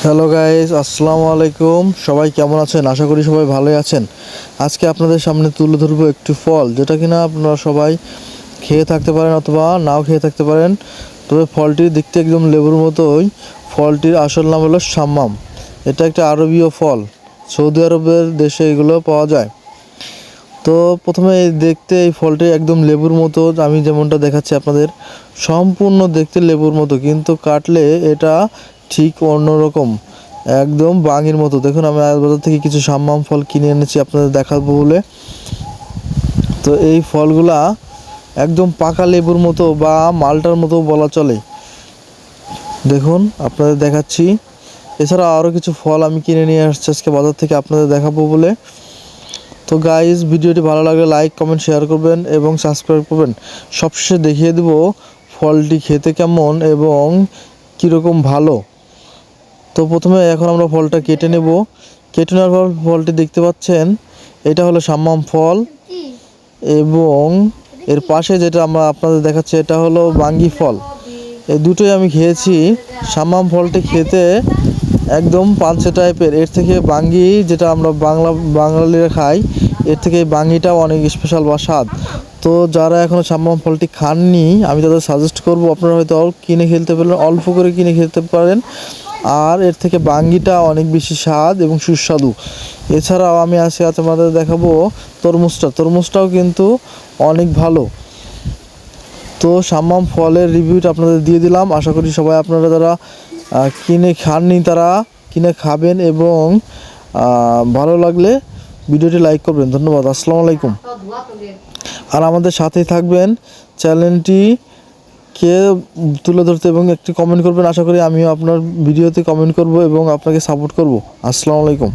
Hello guys, আসসালামু আলাইকুম। সবাই কেমন আছেন? আশা করি সবাই ভালোই আছেন। আজকে আপনাদের সামনে তুলে ধরবো একটি ফল, যেটা কিনা আপনারা সবাই খেয়ে থাকতে পারেন অথবা নাও খেয়ে থাকতে পারেন। তবে ফলটি দেখতে একদম লেবুর মতোই। ফলটির আসল নাম হলো শাম্মাম। এটা একটা আরবীয় ফল, সৌদি আরবের দেশে এগুলো পাওয়া যায়। তো প্রথমে দেখতে এই ফলটি একদম লেবুর মতো, আমি যেমনটা দেখাচ্ছি আপনাদের, সম্পূর্ণ দেখতে লেবুর মতো, কিন্তু কাটলে এটা ঠিক অন্যরকম, একদম বাঙির মতো। দেখুন, আমি বাজার থেকে কিছু শাম্মাম ফল কিনে এনেছি আপনাদের দেখাবো বলে। তো এই ফলগুলা একদম পাকা লেবুর মতো বা মালটার মতো বলা চলে। দেখুন, আপনাদের দেখাচ্ছি। এছাড়া আরও কিছু ফল আমি কিনে নিয়ে আসছি আজকে বাজার থেকে আপনাদের দেখাবো বলে। তো গাইজ, ভিডিওটি ভালো লাগলে লাইক, কমেন্ট, শেয়ার করবেন এবং সাবস্ক্রাইব করবেন। সবশেষে দেখিয়ে দেব ফলটি খেতে কেমন এবং কীরকম ভালো। তো প্রথমে এখন আমরা ফলটা কেটে নেব। কেটে নেওয়ার পর ফলটি দেখতে পাচ্ছেন, এটা হলো শাম্মাম ফল, এবং এর পাশে যেটা আমরা আপনাদের দেখাচ্ছি এটা হলো বাঙ্গি ফল। এই দুটোই আমি খেয়েছি। শাম্মাম ফলটি খেতে একদম পানসে টাইপের, এর থেকে বাঙ্গি যেটা আমরা বাঙালিরা খাই, এর থেকে এই বাঙ্গিটাও অনেক স্পেশাল বা স্বাদ। তো যারা এখনও শাম্মাম ফলটি খাননি, আমি তাদের সাজেস্ট করব আপনারা হয়তো কিনে খেতে পারেন, অল্প করে কিনে খেতে পারেন। আর এর থেকে বাঙ্গিটা অনেক বেশি স্বাদ এবং সুস্বাদু। এছাড়াও আমি আজকে আপনাদের দেখাবো তরমুজটাও কিন্তু অনেক ভালো। তো শাম্মাম ফলের রিভিউটা আপনাদের দিয়ে দিলাম। আশা করি সবাই আপনারা যারা কিনে খাননি তারা কিনে খাবেন, এবং ভালো লাগলে ভিডিওটি লাইক করবেন। ধন্যবাদ। আসসালামু আলাইকুম। আর আমাদের সাথেই থাকবেন, চ্যানেলটি কে তুলে ধরতে এবং একটি কমেন্ট করবেন। আশা করি আমিও আপনার ভিডিওতে কমেন্ট করব এবং আপনাকে সাপোর্ট করব। আসসালামু আলাইকুম।